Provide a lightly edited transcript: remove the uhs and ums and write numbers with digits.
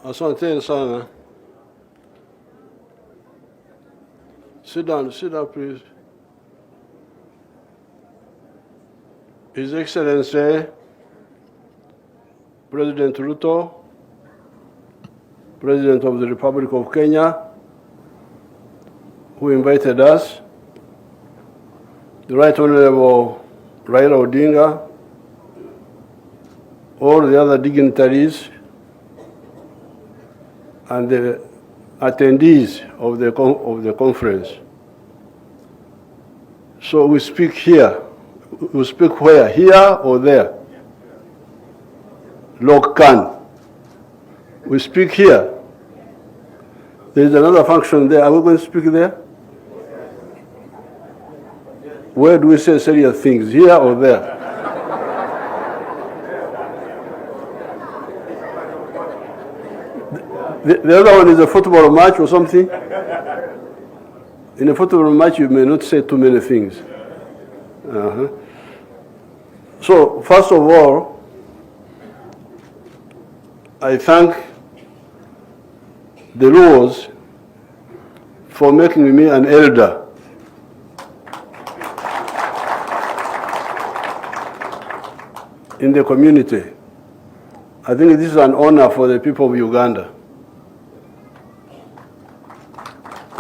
Asante sana. Sit down, please. His Excellency, President Ruto, President of the Republic of Kenya, who invited us, the Right Honorable Raila Odinga, all the other dignitaries, and the attendees of the conference. So we speak here. We speak where? Here or there? Lokan. We speak here. There is another function there. Are we going to speak there? Where do we say serious things? Here or there? The other one is a football match or something. In a football match, you may not say too many things. So, first of all, I thank the laws for making me an elder. In the community. I think this is an honor for the people of Uganda.